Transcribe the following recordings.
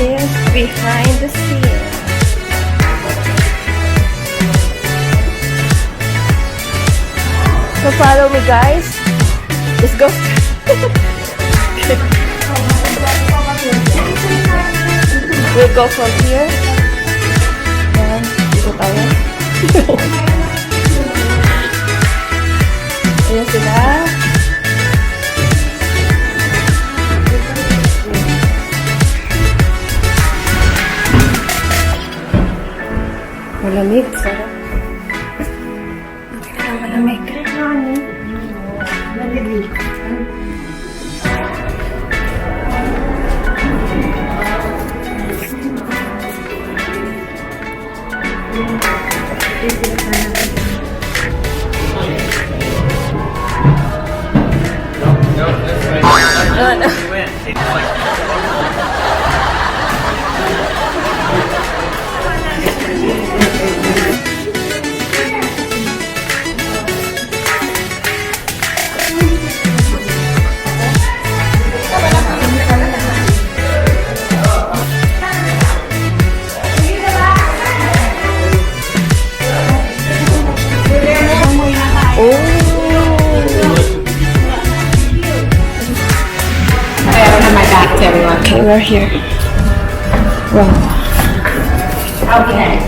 is behind the scenes. So follow me, guys. Let's go. We'll go from here. And dito tayo. Ayan sila. Malamig, sarap. Malamig. Okay, we're here. Wow. Okay.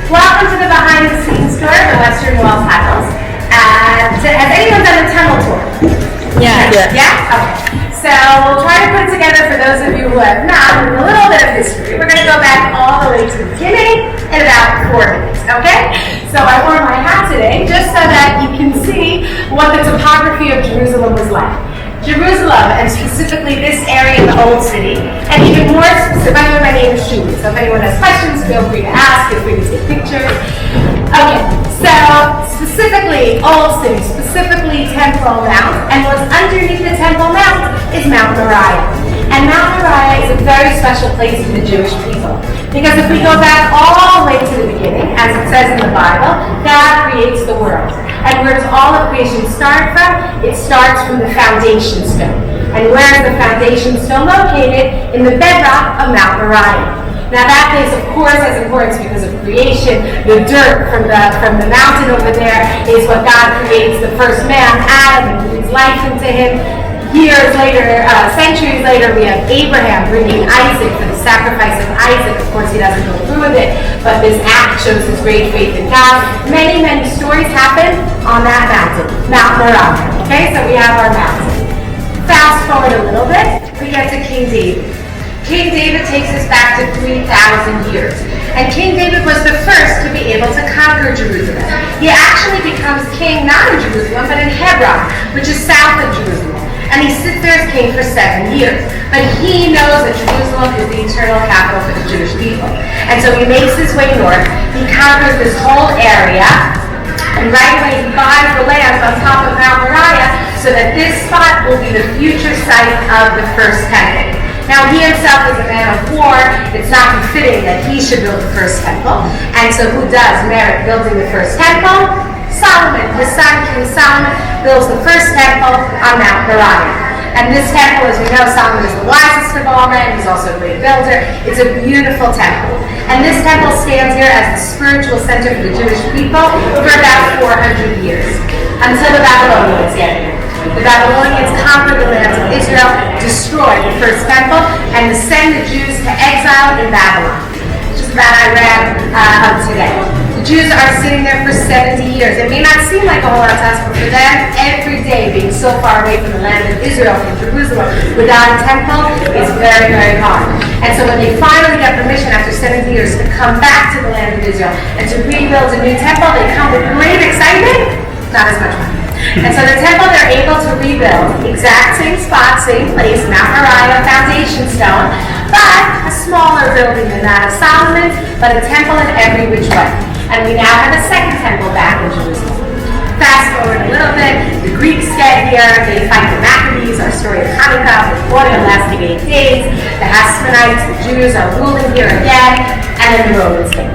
Welcome to the behind the scenes tour of the Western Wall Tiles. Has anyone done a tunnel tour? Yeah. Yeah? Okay. So we'll try to put it together for those of you who have not, with a little bit of history. We're going to go back all the way to the beginning in about 4 minutes, okay? So I wore my hat today just so that you can see what the topography of Jerusalem was like. Jerusalem, and specifically this area in the Old City, and even more specific, by the way, my name is Julie, so if anyone has questions, feel free to ask, feel free to take pictures. Okay, so specifically Old City, specifically Temple Mount, and what's underneath the Temple Mount is Mount Moriah. And Mount Moriah is a very special place for the Jewish people. Because if we go back all the way to the beginning, as it says in the Bible, God creates the world. And where does all of creation start from? It starts from the foundation stone. And where is the foundation stone located? In the bedrock of Mount Moriah. Now that place, of course, has importance because of creation. The dirt from the mountain over there is what God creates the first man, Adam, and breathes life into him. Years later, centuries later, we have Abraham bringing Isaac for the sacrifice of Isaac. Of course, he doesn't go through with it, but this act shows his great faith in God. Many, many stories happen on that mountain, Mount Moriah. Okay, so we have our mountain. Fast forward a little bit, we get to King David. King David takes us back to 3,000 years. And King David was the first to be able to conquer Jerusalem. He actually becomes king not in Jerusalem, but in Hebron, which is south of Jerusalem. And he sits there as king for 7 years. But he knows that Jerusalem is the eternal capital for the Jewish people. And so he makes his way north. He conquers this whole area. And right away he buys the land on top of Mount Moriah so that this spot will be the future site of the first temple. Now he himself is a man of war. It's not befitting that he should build the first temple. And so who does merit building the first temple? Solomon, his son, King Solomon, builds the first temple on Mount Moriah. And this temple, as we know, Solomon is the wisest of all men. He's also a great builder. It's a beautiful temple. And this temple stands here as the spiritual center for the Jewish people for about 400 years, until the Babylonians get here. The Babylonians conquered the lands of Israel, destroyed the first temple, and send the Jews to exile in Babylon, which is about Iran of today. The Jews are sitting there for 70 years. It may not seem like a whole lot of time, but for them, every day being so far away from the land of Israel, from Jerusalem, without a temple, is very, very hard. And so when they finally get permission after 70 years to come back to the land of Israel and to rebuild a new temple, they come with great excitement, not as much money. And so the temple they're able to rebuild, exact same spot, same place, Mount Moriah, foundation stone, but a smaller building than that of Solomon's, but a temple in every which way. And we now have a second temple back in Jerusalem. Fast forward a little bit, the Greeks get here, they fight the Maccabees, our story of Hanukkah, with war lasting 8 days. The Hasmoneans, the Jews, are ruling here again, and then the Romans came.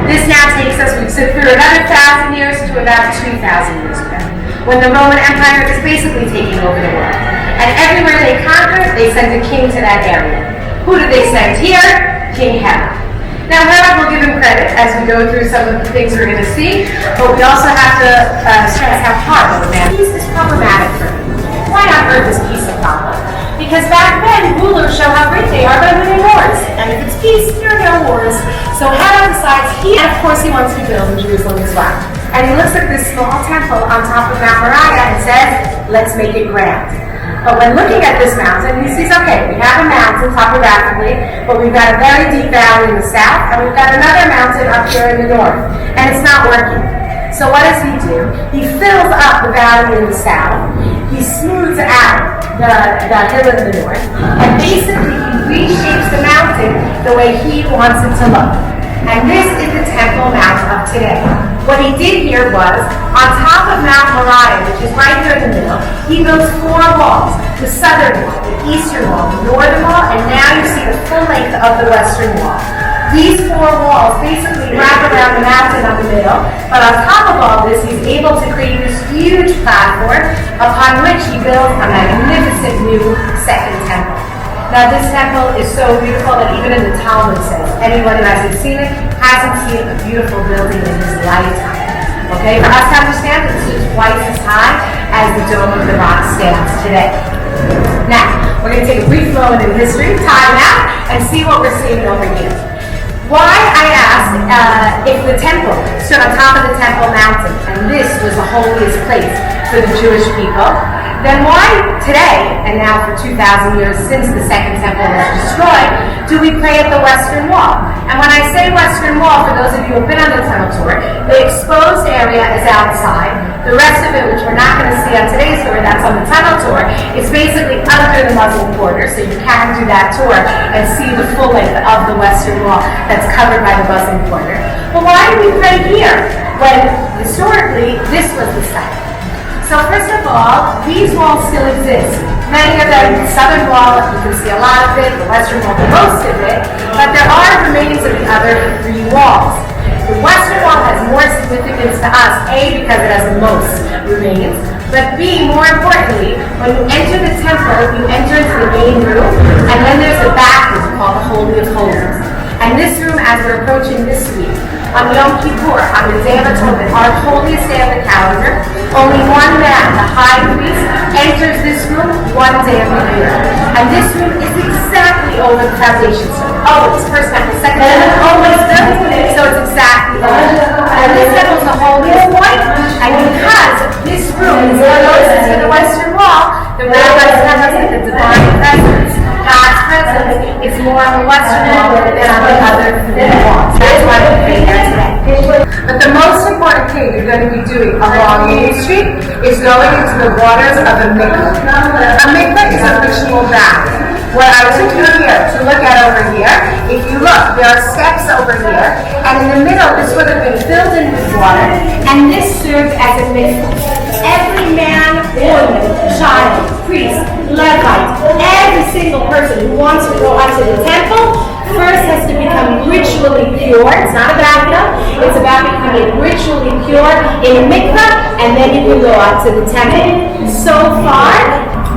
This now takes us, we've sit through another 1,000 years to about 2,000 years ago. when the Roman Empire was basically taking over the world. And everywhere they conquered, they sent a king to that area. Who did they send here? King Herod. Now Herod will give him credit as we go through some of the things we're going to see, but we also have to stress how hard the man is problematic for him. Why on earth is peace a problem? Because back then, rulers show how great they are by winning wars. And if it's peace, there are no wars. So Herod decides and of course he wants to build in Jerusalem as well. And he looks at this small temple on top of Mount Moriah and says, let's make it grand. But when looking at this mountain, he sees, okay, we have a mountain topographically, but we've got a very deep valley in the south, and we've got another mountain up here in the north, and it's not working. So what does he do? He fills up the valley in the south, he smooths out the hill in the north, and basically he reshapes the mountain the way he wants it to look. And this is the Temple Mount of today. What he did here was, on top of Mount Moriah, which is right here in the middle, he built 4 walls. The southern wall, the eastern wall, the northern wall, and now you see the full length of the western wall. These 4 walls basically wrap around the mountain of the middle, but on top of all this, he's able to create this huge platform upon which he builds a magnificent new second temple. Now this temple is so beautiful that even in the Talmud says, anyone who hasn't seen it hasn't seen a beautiful building in his lifetime. Okay, for us to understand that this is twice as high as the Dome of the Rock stands today. Now, we're going to take a brief moment in history, time out, and see what we're seeing over here. Why, I asked, if the temple stood on top of the Temple Mountain, and this was the holiest place for the Jewish people, then why today, and now for 2,000 years since the Second Temple was destroyed, do we pray at the Western Wall? And when I say Western Wall, for those of you who have been on the tunnel tour, the exposed area is outside. The rest of it, which we're not going to see on today's tour, that's on the tunnel tour, is basically under the Muslim border, so you can do that tour and see the full length of the Western Wall that's covered by the Muslim border. But why do we pray here when historically this was the site? So first of all, these walls still exist. Many of them, the southern wall, you can see a lot of it, the western wall, most of it, but there are remains of the other 3 walls. The western wall has more significance to us, A, because it has the most remains, but B, more importantly, when you enter the temple, you enter into the main room, and then there's a back room called the Holy of Holies. And this room, as we're approaching this week, on Yom Kippur, on the Day of Atonement, our holiest day of the calendar, only one man, the high priest, enters this room 1 day of the year. And this room is exactly over the foundation stone. Oh, it's first temple, second temple, always done, so it's exactly over. And this temple is the holiest point, and because this room is closest to the western wall, the rabbis tell us that the divine presence, God's presence, is more on the western wall than on the other 3 walls. That's why we're here today. But the most important thing you're going to be doing along Main Street is going into the waters of a mikveh. A mikveh is a ritual bath. What I took you here to look at over here, if you look, there are steps over here, and in the middle this would have been filled in with water, and this served as a mikveh. Every man, woman, child, priest, Levite, every single person who wants to go onto the temple first has to become ritually pure. It's not a bathtub. It's about becoming ritually pure in a mikveh, and then you can go up to the temple. So far,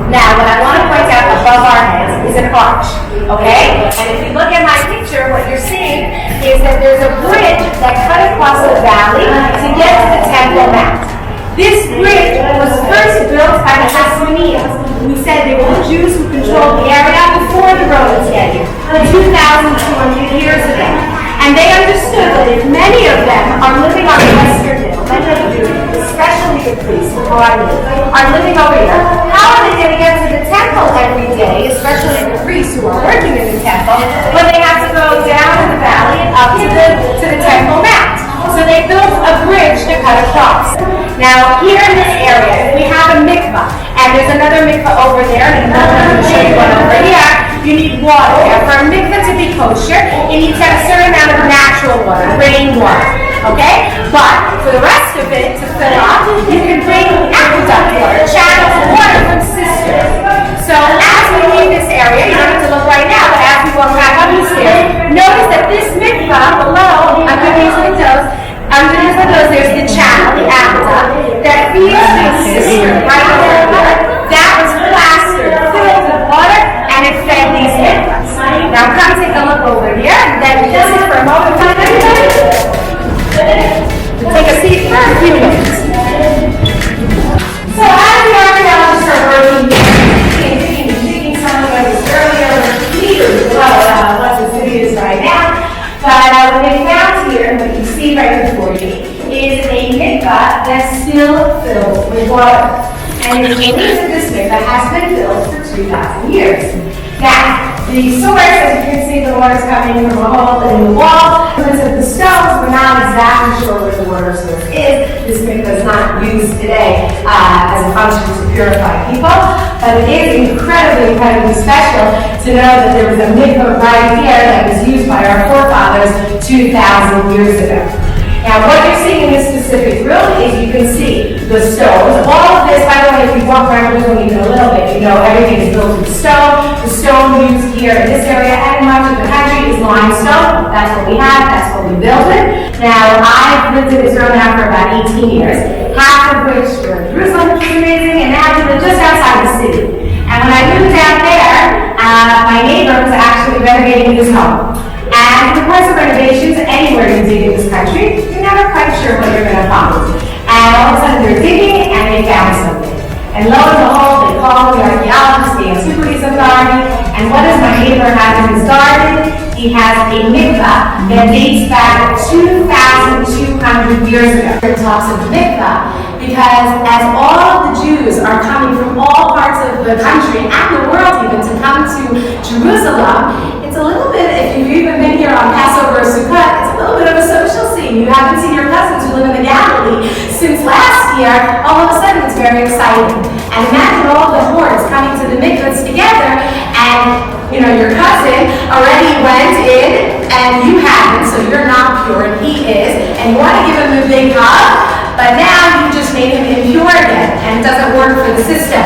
now what I want to point out above our heads is an arch, okay? And if you look at my picture, what you're seeing is that there's a bridge that cut across the valley to get to the Temple Mount. This bridge was first built by the Hasmoneans. We said they were the Jews who controlled the area before the Romans get here, 2,200 years ago. And they understood that if many of them are living on the Western Hill, many of the Jews, especially the priests, before I live, are living over here, how are they going to get to the temple every day, especially the priests who are working in the temple, when they have to go down in the valley and up to the Temple Mount? So they built a bridge to cut across. Now, here in this area, we have a mikveh, and there's another mikveh over there, and another one to show you one over here. You need water. Now, for a mikveh to be kosher, it needs to have a certain amount of natural water, rainwater, okay? But for the rest of it to fill up, you can bring aqueduct water, channels of water from cisterns. So as we leave this area, you don't have to look right now, but as we walk back up the stairs, notice that this mikveh below, underneath these windows, there's the channel, the aqueduct, that feeds these mikveh has been built for 2,000 years. Now, the source, as you can see, the water's coming from a hole in the wall. Because of the stones, we're not exactly sure where the water source is. This mikveh is not used today as a function to purify people, but it is incredibly, incredibly special to know that there was a mikveh right here that was used by our forefathers 2,000 years ago. Now, what you're seeing in this specific room is you can see the stones. All of this, by the way, if you walk around the room even a little bit, you know everything is built with stone. The stone used here in this area and much of the country is limestone. That's what we have. That's what we built it. Now, I've lived in Israel now for about 18 years, half of which were in Jerusalem, which is amazing, and now I live just outside the city. And when I moved out there, my neighbor was actually renovating his home. And in the course of renovations, anywhere you dig in this country, you're never quite sure what you're going to find. And all of a sudden they're digging and they found something. And lo and behold, they call the archaeologists, the Antiquities Authority, and what does my neighbor have in his garden? He has a mikveh that dates back 2,200 years ago. It talks of the mikveh because as all of the Jews are coming from all parts of the country and the world even to come to Jerusalem, it's a little bit, if you've even been here on Passover or Sukkot, it's a little bit of a social scene. You haven't seen your cousins who live in the Galilee since last year. All of a sudden, it's very exciting. And imagine all the hordes coming to the mikvahs together, and your cousin already went in, and you haven't, so you're not pure, and he is, and you want to give him a big hug, but now you just made him impure again, and it doesn't work for the system.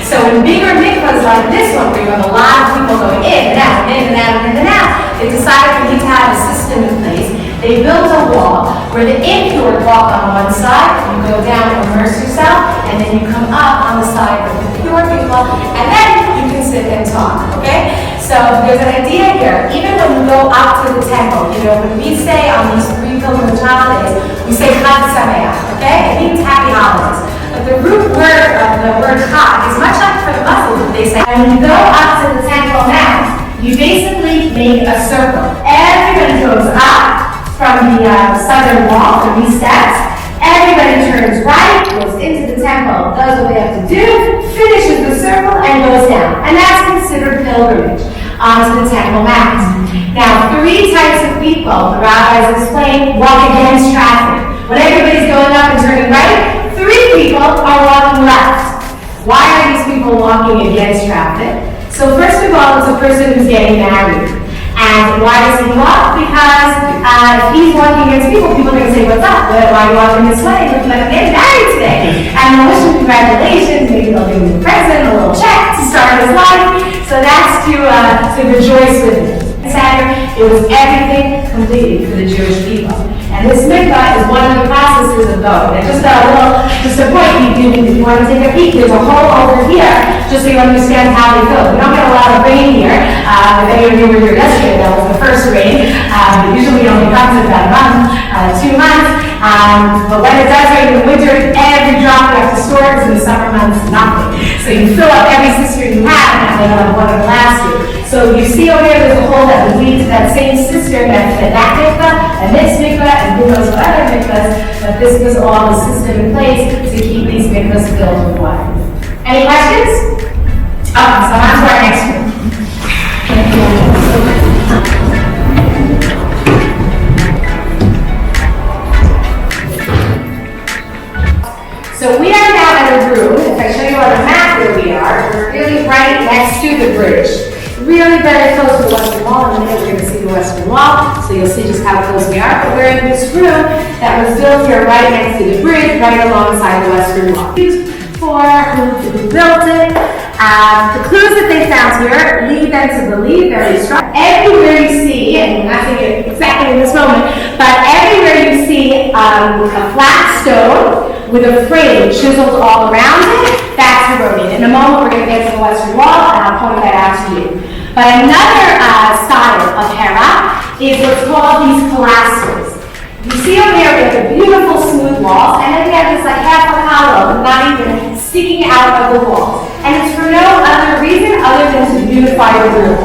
So in bigger mikvahs like this one, where you have a lot of people going in and out, in and out, in and out, they decided we need to have a system in place. They built a wall where the impure walk on one side, you go down and immerse yourself, and then you come up on the side of the pure people, and then you can sit and talk, okay? So there's an idea here. Even when you go up to the temple, when we say on these 3 pilgrimage holidays, we say Chag Sameach, okay? It means happy holidays. But the root word of the word Chag is much like for the Muslims, they say. And when you go up to the temple mount, you basically make a circle. Everybody goes up from the southern wall, from these steps. Everybody turns right, goes into the temple, does what they have to do, finishes the circle, and goes down. And that's considered pilgrimage onto the temple mount. Now, 3 types of people, the rabbis explain, walk against traffic. When everybody's going up and turning right, 3 people are walking left. Why are these people walking against traffic? So first of all, it's a person who's getting married. And why does he walk? Because if he's walking against people, people are going to say, what's up? Why are you walking this way? Looking like I'm getting married today. And they'll wish him congratulations. Maybe they'll give him a present, a little check to start his life. So that's to rejoice with him. Saturday, it was everything completed for the Jewish people. And this mikvah is one of the processes of going. And just a point, if you want to take a peek, there's a hole over here, just so you understand how they go. We don't get a lot of rain here. If any of you were here yesterday, that was the first rain. Usually it only comes in about a month, 2 months. But when it does rain in the winter, every drop you have to store, because in the summer months, nothing. So you fill up every cistern you have, and then you'll have one to last you. So you see over here, there's a hole that would lead to that same cistern that mikvah, and this mikvah, and who knows what other mikvahs, but this was all the system in place to keep these mikvahs filled with water. Any questions? Okay, so on to our next group. So we are now in a room, if I show you on a map where we are, we're really right next to the bridge. Really very close to the Western Wall. In a minute we're going to see the Western Wall, so you'll see just how close we are. But we're in this room that was built here right next to the bridge, right alongside the Western Wall. For who built it. The clues that they found here lead them to believe very strong. Everywhere you see, and I'm not saying it exactly in this moment, but everywhere you see a flat stone with a frame chiseled all around it, that's Herodian. In a moment we're going to get to the Western Wall, and I'll point that out to you. But another style of Hera is what's called these pilasters. You see over here we have the beautiful smooth walls, and then we have this like half a hollow, not even sticking out of the walls. And it's for no other reason other than to beautify the room.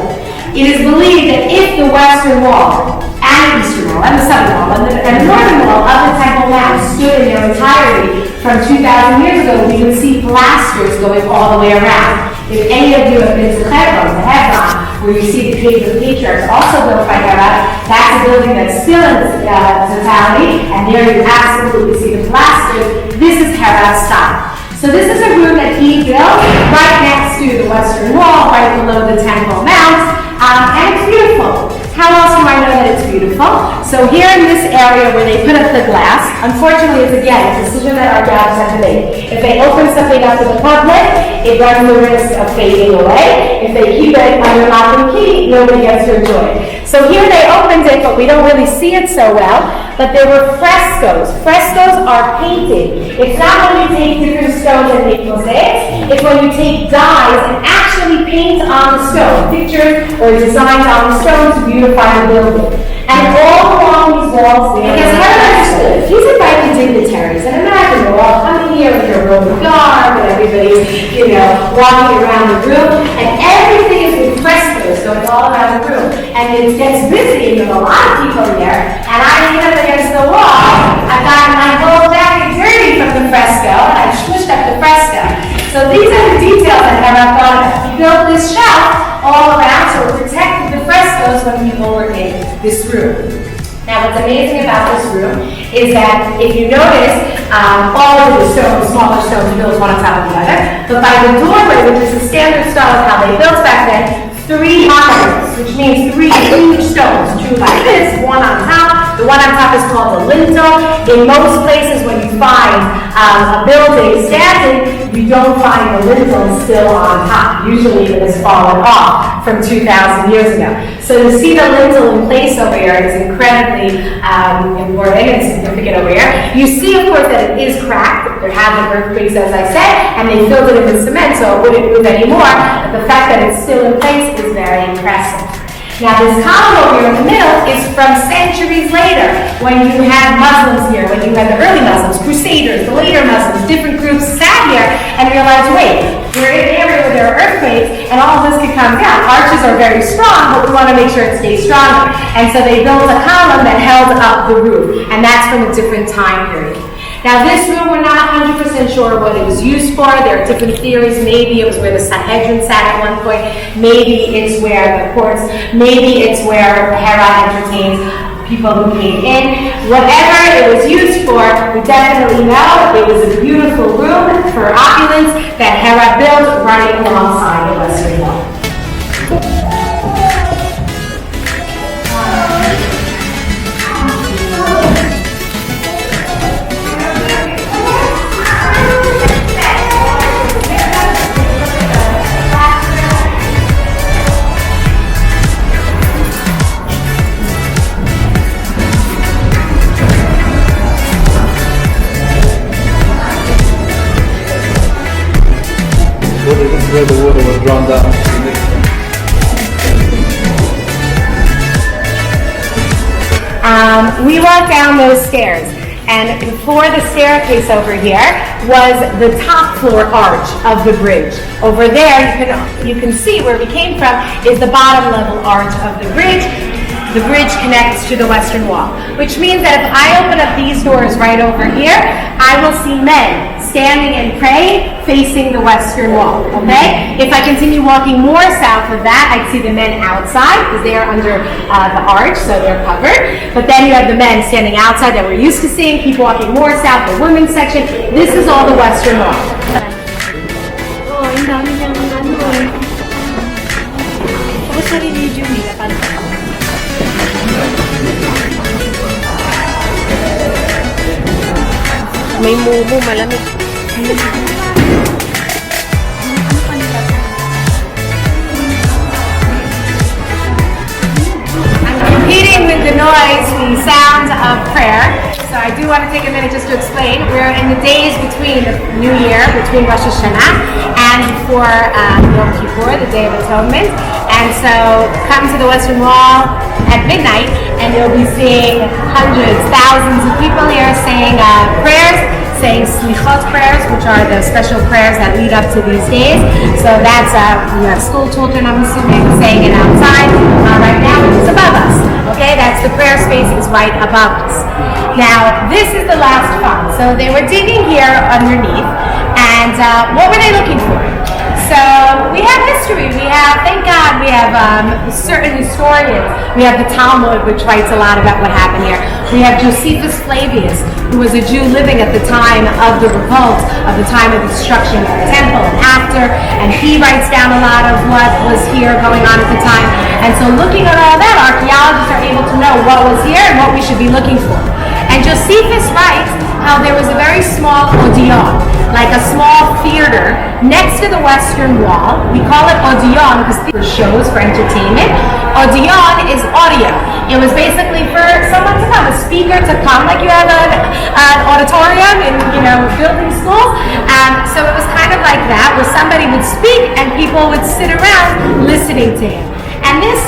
It is believed that if the Western Wall and the Eastern Wall and the Southern Wall and the Northern Wall of the Temple Mount stood in their entirety from 2,000 years ago, we would see pilasters going all the way around. If any of you have been to Hebron, where you see the Cave of the Patriarchs, also built by Herod, that's a building that's still in totality, and there you absolutely see the pilasters. This is Herod's style. So this is a room that he built right next to the Western Wall, right below the Temple Mount, and it's beautiful. How else do I know that it's beautiful? So here in this area where they put up the glass, unfortunately, it's again a decision that our jobs have to make. If they open something up to the public, it runs the risk of fading away. If they keep it under lock and key, nobody gets to enjoy it. So here they opened it, but we don't really see it so well. But there were frescoes. Frescoes are painted. It's not when you take different stones and make mosaics. It's when you take dyes and actually paint on the stone, pictures or designs on the stone to beautify the building. And all along these walls, because Herod understood, if he's inviting dignitaries, and imagine they're all coming here with their Roman garb, and everybody's, walking around the room, and everything is with frescoes going all around the room. And it gets busy with a lot of people here, and I lean up against the wall. I've gotten my whole jacket dirty from the fresco, and I've smushed up the fresco. So these are the details that Herod thought about. He built this shelf all around so it protected the frescoes when people were in this room. Now what's amazing about this room is that if you notice, all of the stones, smaller stones built one on top of the other, but by the doorway, which is the standard style of how they built back then, 3 monuments, which means 3 huge stones, two like this, one on top. The one on top is called the lintel. In most places when you find a building standing, you don't find the lintel still on top. Usually it has fallen off from 2,000 years ago. So to see the lintel in place over here is incredibly important and significant over here. You see, of course, that it is cracked. There have been earthquakes, as I said, and they filled it in with cement, so it wouldn't move anymore. But the fact that it's still in place is very impressive. Now this column over here in the middle is from centuries later, when you had Muslims here, when you had the early Muslims, Crusaders, the later Muslims, different groups sat here and realized, wait, we're in an area where there are earthquakes and all of this could come down. Arches are very strong, but we want to make sure it stays stronger. And so they built a column that held up the roof, and that's from a different time period. Now this room, we're not 100% sure what it was used for. There are different theories. Maybe it was where the Sanhedrin sat at one point. Maybe it's where the courts, maybe it's where Herod entertains people who came in. Whatever it was used for, we definitely know it was a beautiful room for opulence that Herod built running alongside the Western Wall. Where the water was drawn down. We walked down those stairs, and before the staircase over here was the top floor arch of the bridge. Over there, you can see where we came from is the bottom level arch of the bridge. The bridge connects to the Western Wall, which means that if I open up these doors right over here, I will see men standing and praying facing the Western Wall, okay? If I continue walking more south of that, I'd see the men outside because they are under the arch, so they're covered. But then you have the men standing outside that we're used to seeing. Keep walking more south, the women's section. This is all the Western Wall. Oh, ang dami niyang ano eh. Tapos nare-video nila pa. May mumu, malamig. I'm competing with the noise, the sound of prayer. So I do want to take a minute just to explain. We're in the days between the New Year, between Rosh Hashanah and before Yom Kippur, the Day of Atonement. And so come to the Western Wall at midnight and you'll be seeing hundreds, thousands of people here saying prayers, saying slichot prayers, which are the special prayers that lead up to these days. So that's, we have school children, I'm assuming, saying it outside right now, which is above us. Okay, that's the prayer space is right above us. Now, this is the last find. So they were digging here underneath, and what were they looking for? So we have history. We have, thank God, we have certain historians. We have the Talmud, which writes a lot about what happened here. We have Josephus Flavius, who was a Jew living at the time of the revolt, of the time of the destruction of the temple and after, and he writes down a lot of what was here going on at the time. And so looking at all that, archaeologists are able to know what was here and what we should be looking for. And Josephus writes how there was a very small Odeon, like a small theater next to the Western Wall. We call it Odeon because for shows, for entertainment. Odeon is audio. It was basically for someone to come, a speaker to come, like you have an auditorium in, building schools. So it was kind of like that, where somebody would speak and people would sit around listening to him. And this,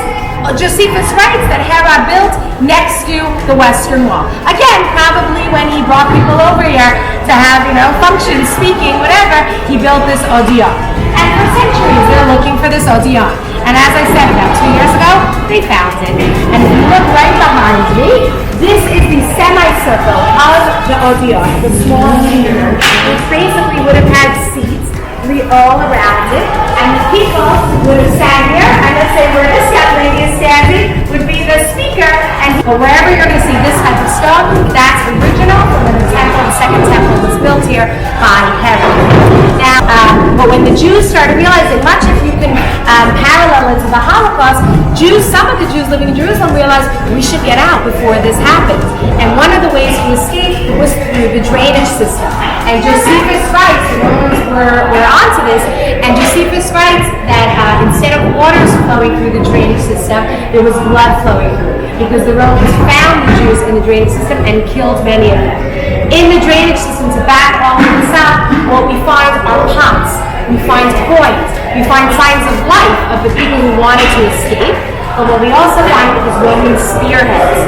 Josephus writes that Herod built next to the Western Wall. Again, probably when he brought people over here to have, functions, speaking, whatever, he built this Odeon. And for centuries, they're looking for this Odeon. And as I said, about 2 years ago, they found it. And if you look right behind me, this is the semicircle of the Odeon, the small theater, which basically would have had seats all around it, and the people would have sat here, and let's say where this young lady is standing would be the speaker, and wherever you're going to see this type of stone, that's original from when the second temple was built here by Herod. Now, but when the Jews started realizing, much if you can parallel it to the Holocaust, some of the Jews living in Jerusalem realized we should get out before this happens. And one of the ways to escape was through the drainage system. And Josephus writes, the Romans were onto this, and Josephus writes that instead of waters flowing through the drainage system, there was blood flowing through, because the Romans found the Jews in the drainage system and killed many of them. In the drainage system, to back all of this up, what we find are pots, we find coins, we find signs of life of the people who wanted to escape. But what we also find is Roman spearheads,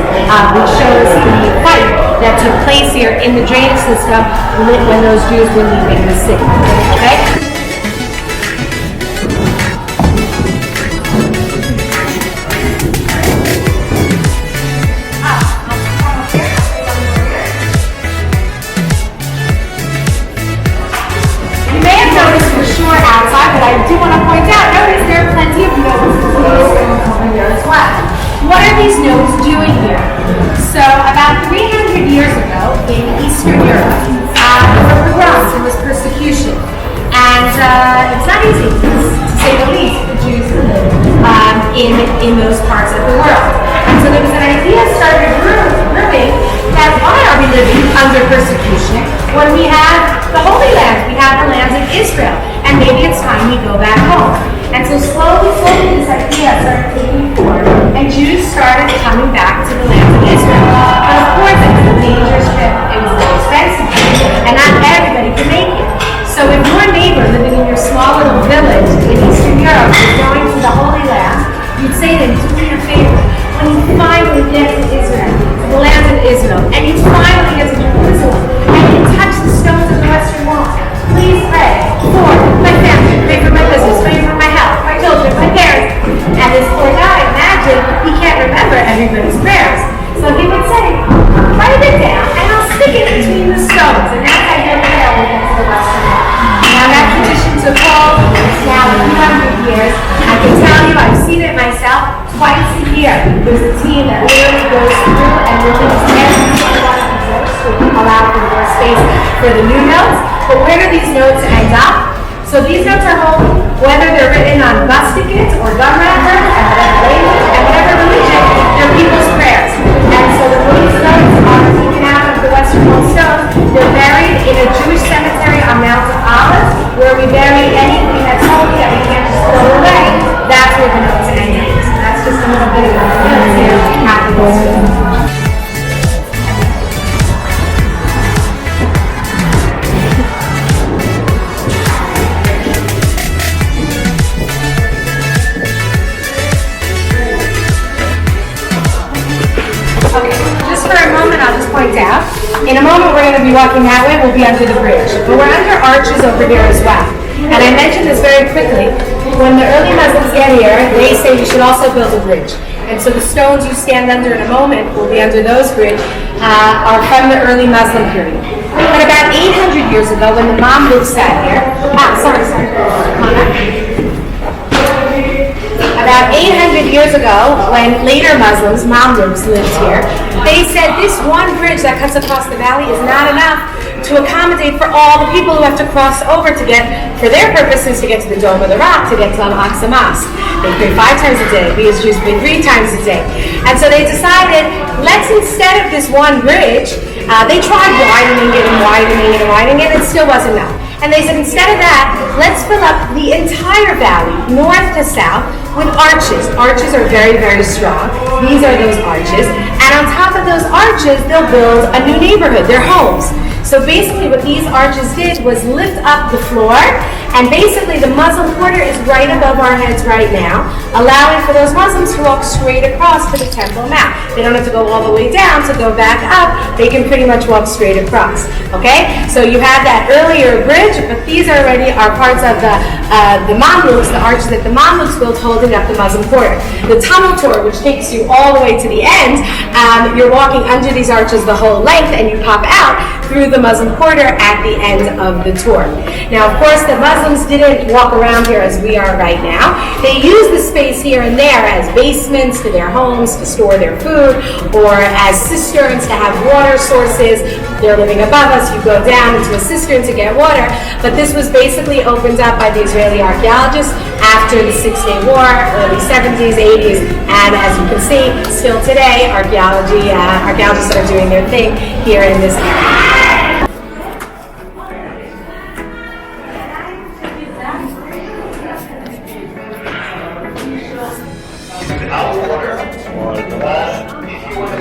which shows the fight that took place here in the drainage system when those Jews were leaving the city. Okay? You may have noticed we're short outside, but I do want to point out, notice there are plenty of notes here as well. What are these notes doing here? So about 300 years ago in Eastern Europe, there were pogroms, there was persecution. And it's not easy, to say the least, for Jews to live in those parts of the world. And so there was an idea started brewing that why are we living under persecution when we have the Holy Land, we have the lands of Israel, and maybe it's time we go back home. And so slowly this idea started taking form, and Jews started coming back to the land of Israel. But of course, it was a dangerous trip, it was an expensive trip, and not everybody could make it. So if your neighbor living in your small little village in Eastern Europe is going to the Holy Land, you'd say to him, do me a favor, when you finally get to Israel, to the land of Israel, and you finally get to Jerusalem, and you touch the stones of the Western Wall, please pray for my family, pray for my business, pray for my health, my children, my parents. And this poor guy, imagine, he can't remember everybody's prayers. So he would say, write it down, and I'll stick it between the stones. And that's how he'll pray when we get to the Western Wall. Now that tradition took hold, it's now 200 years. I can tell you, I've seen it myself twice a year. There's a team that literally goes through and removes every single one of these notes to allow for more space for the new notes. But where do these notes end up? So these notes are holy, whether they're written on bus tickets or gum wrappers, and whatever language, and whatever religion, they're people's prayers. And so the these notes are taken out of the Western Wall stone. They're buried in a Jewish cemetery on Mount of Olives, where we bury anything that's holy that we can't just throw away. That's where the notes end. So that's just a little bit of a notes here at the Western Wall. For a moment, I'll just point out, in a moment we're going to be walking that way, we'll be under the bridge. But we're under arches over here as well. And I mentioned this very quickly, when the early Muslims get here, they say we should also build a bridge. And so the stones you stand under in a moment will be under those bridge, are from the early Muslim period. But about 800 years ago, when the Mamluks sat here, about 800 years ago, when later Muslims, Mamluks, lived here, they said this one bridge that cuts across the valley is not enough to accommodate for all the people who have to cross over to get, for their purposes, to get to the Dome of the Rock, to get to Al-Aqsa Mosque. They pray 5 times a day. We as Jews pray 3 times a day. And so they decided, let's, instead of this one bridge, they tried widening it and widening it and widening it, and it still wasn't enough. And they said, instead of that, let's fill up the entire valley, north to south, with arches. Arches are very, very strong. These are those arches. And on top of those arches, they'll build a new neighborhood, their homes. So basically what these arches did was lift up the floor, and basically the Muslim quarter is right above our heads right now, allowing for those Muslims to walk straight across to the Temple Mount. They don't have to go all the way down to go back up. They can pretty much walk straight across. Okay? So you have that earlier bridge, but these already are parts of the Mamluks, the arches that the Mamluks built holding up the Muslim quarter. The tunnel tour, which takes you all the way to the end, you're walking under these arches the whole length, and you pop out through the Muslim quarter at the end of the tour. Now, of course, the Muslims didn't walk around here as we are right now. They used the space here and there as basements to their homes to store their food, or as cisterns to have water sources. They're living above us. You go down into a cistern to get water. But this was basically opened up by the Israeli archaeologists after the 6-Day War, early 70s, 80s, and as you can see, still today, archaeologists are doing their thing here in this area. Without water, if you want to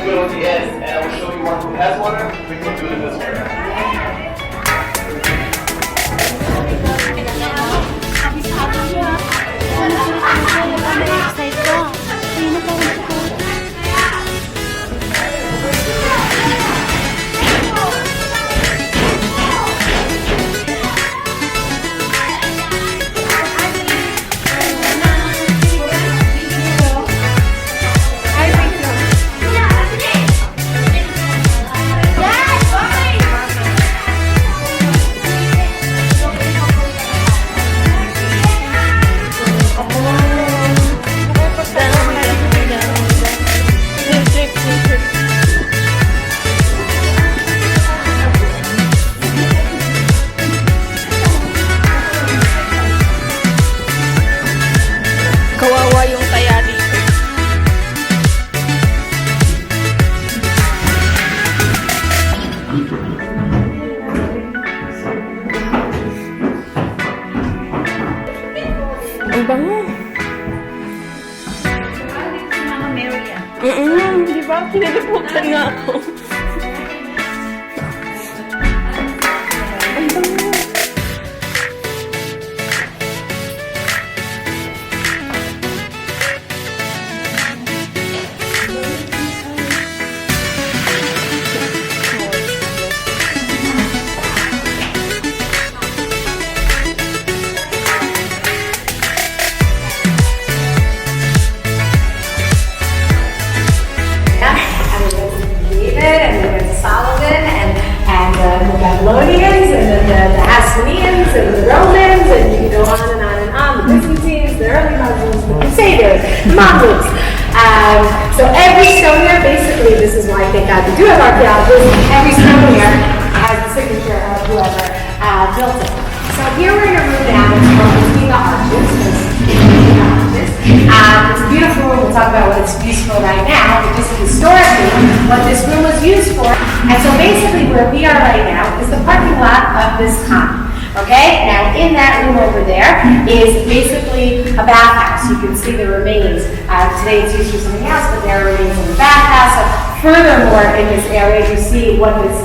do it at the end, and I will show you one who has water, we can do it this way. Kawawa yung taya dito. Ang bango. Di ba? Pinaliputan nga ako. Ang bango. And we went to Solomon and the Babylonians and then the Hasmoneans and the Romans, and you can go on and on and on. The Byzantines, the early Muslims, the Crusaders, the Mamluks. So every stone here, basically, this is why I thank God we do have archaeologists. Every stone here has the signature of whoever built it. So here we're in a room now that's called Between the Arches. It's a beautiful room. We'll talk about what it's used for right now, but just historically, what this room was used for. And so basically where we are right now is the parking lot of this common. Okay, now in that room over there is basically a bathhouse. You can see the remains. Today it's used for something else, but there are remains in the bathhouse. So furthermore, in this area, you see what this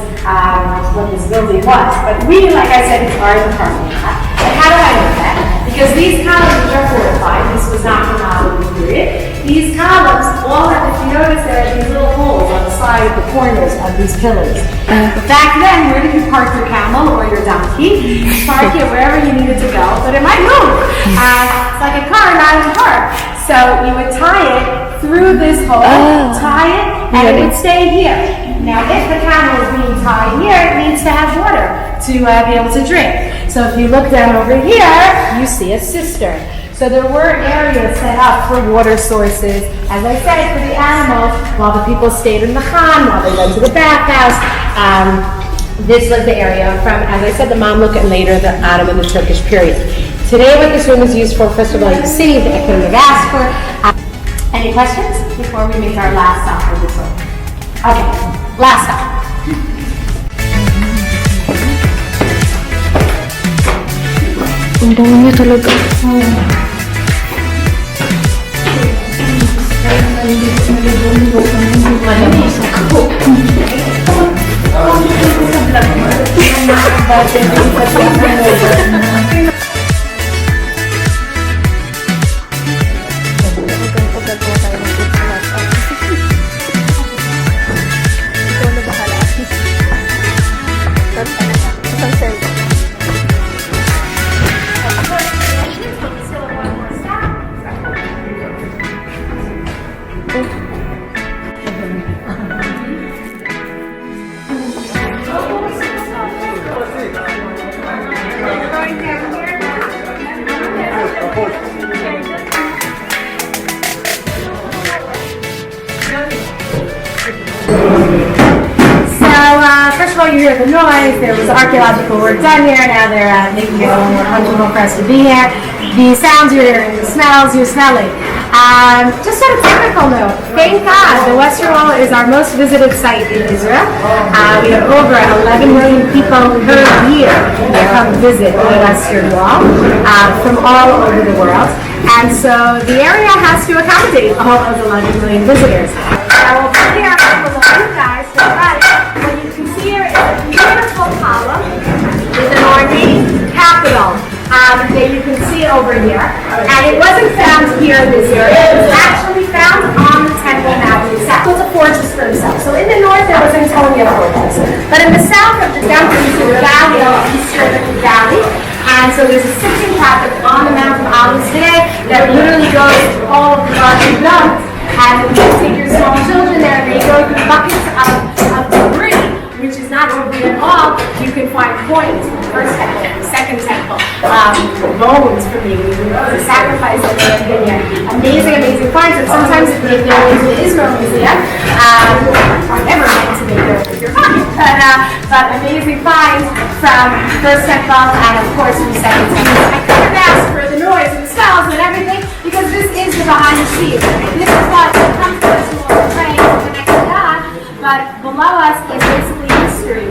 building was. But we, like I said, are in the parking lot. And how do I know that? Because these columns are fortified. This was not from the Ottoman period. These columns, all have, if you notice, there are these little holes on the side of the corners of these pillars. But back then, where did you park your camel or your donkey? You park it wherever you needed to go, but it might move. It's like a car, not in a car. So you would tie it through this hole, tie it, and it would stay here. Now, if the camel is being tied here, it needs to have water to be able to drink. So if you look down over here, you see a cistern. So there were areas set up for water sources, as I said, for the animals, while the people stayed in the Khan, while they went to the bathhouse. This was the area from, as I said, the Mamluk and later the Ottoman and the Turkish period. Today what this room is used for, first of all, you see, I couldn't have asked for. Any questions before we make our last stop for this room? Okay, last stop. Ang bango niya talaga. First of all, you hear the noise. There was archaeological work done here. Now they're making it a little more comfortable for us to be here. The sounds you're hearing, the smells you're smelling. Just on a technical note, thank God the Western Wall is our most visited site in Israel. We have over 11 million people per year that come visit the Western Wall from all over the world. And so the area has to accommodate all those 11 million visitors. Now over here, below you guys, to the right, what you can see here is a beautiful column with an ornate capital that you can see over here. And it wasn't found here in this area. It was actually found on the Temple Mount itself. It was a fortress for itself. So in the north, there was Antonia Fortress. But in the south of the temple, you see the valley of Eastern Valley. And so there's a sitting path on the Mount of Olives today that literally goes to all of the larger domes. And you take your small children there and they go through buckets of debris, which is not debris at all. You can find coins from the first temple, the second temple, bones from the sacrifice that they had been here. Amazing, amazing finds. And sometimes if they go into the Israel Museum, are never meant to make their with your pocket. But amazing finds from the first temple and of course from the second temple. I couldn't ask for the noise and the smells and everything because this is the behind the scenes. This is what comes to us when we're praying to connect to God, but below us is basically history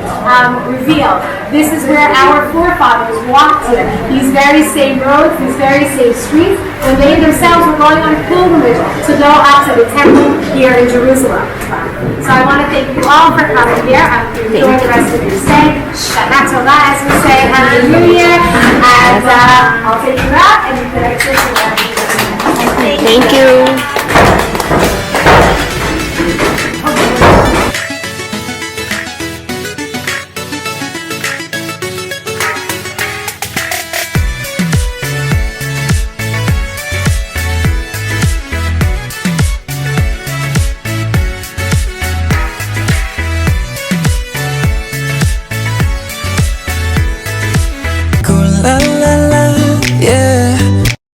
revealed. This is where our forefathers walked here. These very same roads, these very same streets, when they themselves were going on a pilgrimage to go up to the temple here in Jerusalem. So I want to thank you all for coming here. I hope you enjoy the rest of your stay. Shana Tova, as we say, Happy New Year. And I'll take you out and you can exit to wherever you go. Thank you. La